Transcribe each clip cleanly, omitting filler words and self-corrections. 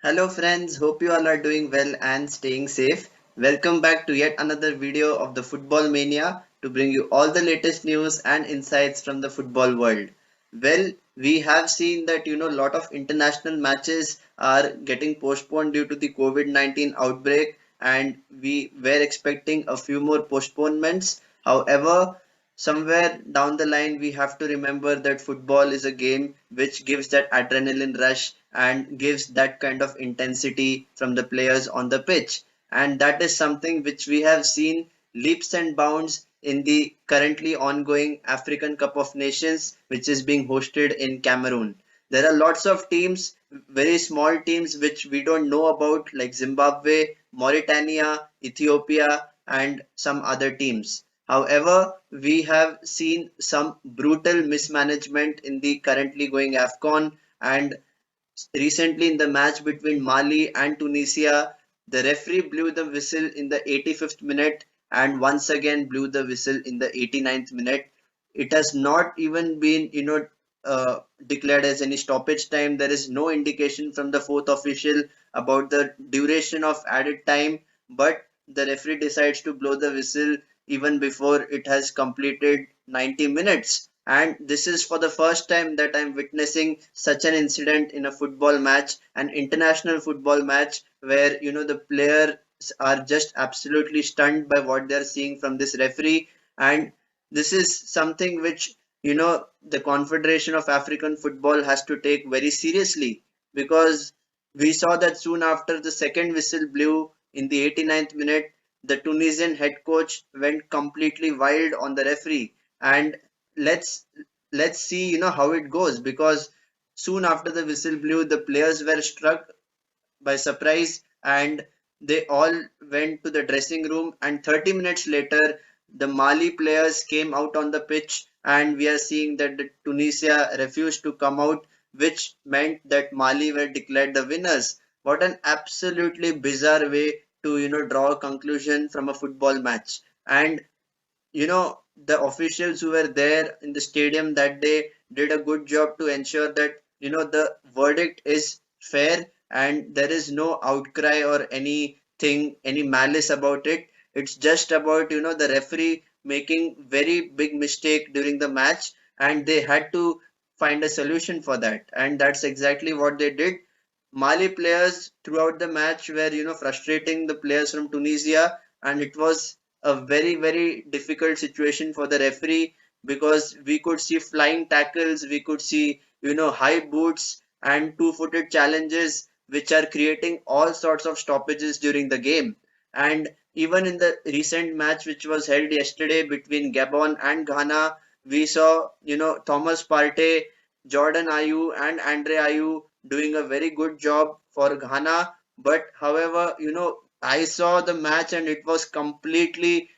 Hello friends, hope you all are doing well and staying safe. Welcome back to yet another video of the Football Mania to bring you all the latest news and insights from the football world. Well, we have seen that a lot of international matches are getting postponed due to the COVID-19 outbreak and we were expecting a few more postponements. However, somewhere down the line we have to remember that football is a game which gives that adrenaline rush and gives that kind of intensity from the players on the pitch, and that is something which we have seen leaps and bounds in the currently ongoing African Cup of Nations, which is being hosted in Cameroon. There are lots of teams, very small teams which we don't know about, like Zimbabwe, Mauritania, Ethiopia, and some other teams. However, we have seen some brutal mismanagement in the currently going AFCON, and recently in the match between Mali and Tunisia, the referee blew the whistle in the 85th minute and once again blew the whistle in the 89th minute. It has not even been, declared as any stoppage time. There is no indication from the fourth official about the duration of added time, but the referee decides to blow the whistle even before it has completed 90 minutes. And this is for the first time that I'm witnessing such an incident in a football match, an international football match, where the players are just absolutely stunned by what they're seeing from this referee. And this is something which the Confederation of African Football has to take very seriously, because we saw that soon after the second whistle blew in the 89th minute, the Tunisian head coach went completely wild on the referee. And let's let's see how it goes, because soon after the whistle blew, the players were struck by surprise and they all went to the dressing room, and 30 minutes later the Mali players came out on the pitch, and we are seeing that the Tunisia refused to come out, which meant that Mali were declared the winners. What an absolutely bizarre way to draw a conclusion from a football match. And the officials who were there in the stadium that day did a good job to ensure that the verdict is fair and there is no outcry or anything, any malice about it. It's just about the referee making very big mistake during the match, and they had to find a solution for that, and that's exactly what they did. Mali players throughout the match were frustrating the players from Tunisia, and it was a very very difficult situation for the referee, because we could see flying tackles, we could see high boots and two-footed challenges which are creating all sorts of stoppages during the game. And even in the recent match which was held yesterday between Gabon and Ghana, we saw Thomas Partey, Jordan Ayew and Andre Ayew doing a very good job for Ghana. But however, I saw the match and it was completely,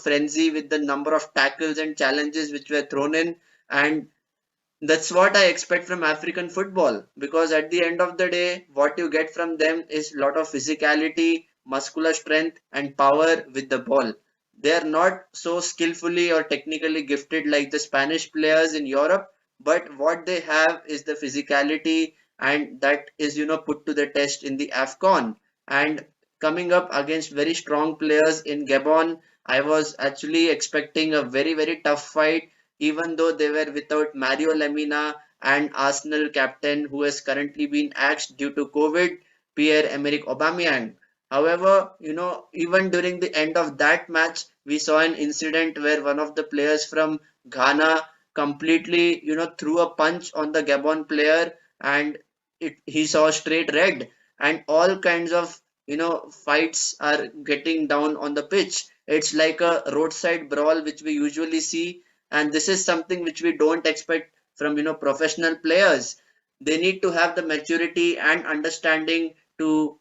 frenzy with the number of tackles and challenges which were thrown in. And that's what I expect from African football, because at the end of the day, what you get from them is a lot of physicality, muscular strength, and power with the ball. They are not so skillfully or technically gifted like the Spanish players in Europe, but what they have is the physicality, and that is put to the test in the AFCON. And coming up against very strong players in Gabon, I was actually expecting a very very tough fight, even though they were without Mario Lemina and Arsenal captain who has currently been axed due to COVID, Pierre-Emerick Aubameyang. However, even during the end of that match, we saw an incident where one of the players from Ghana completely, threw a punch on the Gabon player, and he saw straight red, and all kinds of, fights are getting down on the pitch. It's like a roadside brawl which we usually see, and this is something which we don't expect from professional players. They need to have the maturity and understanding to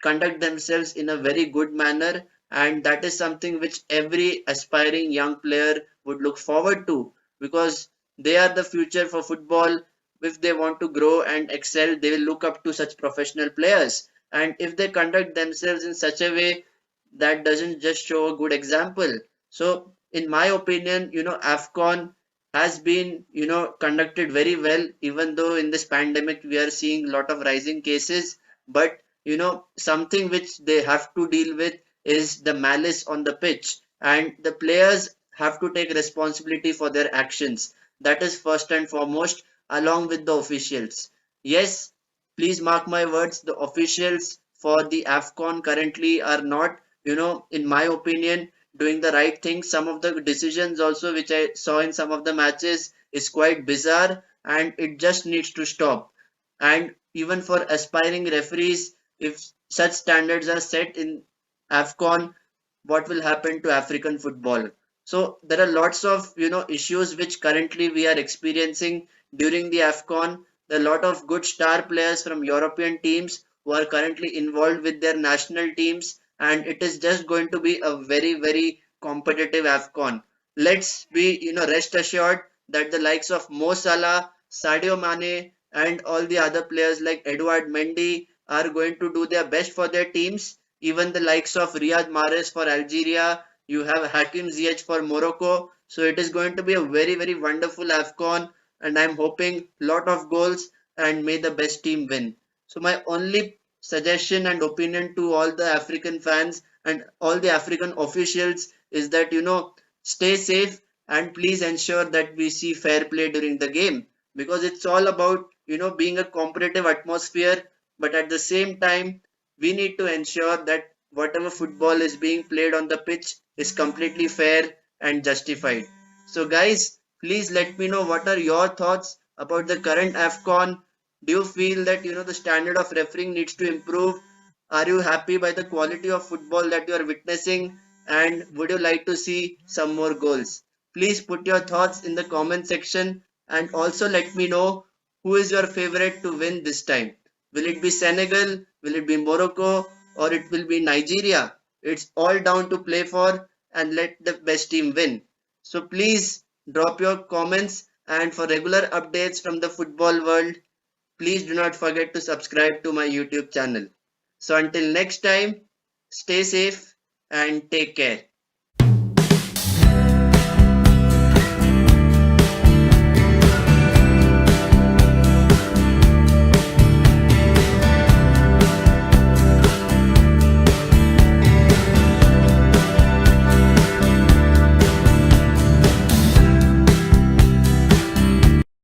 conduct themselves in a very good manner, and that is something which every aspiring young player would look forward to, because they are the future for football. If they want to grow and excel, they will look up to such professional players, and if they conduct themselves in such a way, that doesn't just show a good example. So in my opinion, AFCON has been conducted very well, even though in this pandemic we are seeing a lot of rising cases. but something which they have to deal with is the malice on the pitch, and the players have to take responsibility for their actions. That is first and foremost, along with the officials. Yes, please mark my words, the officials for the AFCON currently are not, in my opinion, doing the right thing. Some of the decisions also which I saw in some of the matches is quite bizarre, and it just needs to stop. And even for aspiring referees, if such standards are set in AFCON, what will happen to African football? So there are lots of issues which currently we are experiencing during the AFCON. There are a lot of good star players from European teams who are currently involved with their national teams, and it is just going to be a very, very competitive AFCON. Let's be rest assured that the likes of Mo Salah, Sadio Mane, and all the other players like Edouard Mendy are going to do their best for their teams. Even the likes of Riyad Mahrez for Algeria, you have Hakim Ziyech for Morocco. So it is going to be a very, very wonderful AFCON, and I'm hoping lot of goals and may the best team win. So my only suggestion and opinion to all the African fans and all the African officials is that stay safe and please ensure that we see fair play during the game, because it's all about being a competitive atmosphere, but at the same time we need to ensure that whatever football is being played on the pitch is completely fair and justified. So guys, please let me know what are your thoughts about the current AFCON. Do you feel that the standard of refereeing needs to improve? Are you happy by the quality of football that you are witnessing? And would you like to see some more goals? Please put your thoughts in the comment section, and also let me know who is your favorite to win this time. Will it be Senegal? Will it be Morocco? Or it will be Nigeria? It's all down to play for, and let the best team win. So please drop your comments, and for regular updates from the football world, please do not forget to subscribe to my YouTube channel. So until next time, stay safe and take care.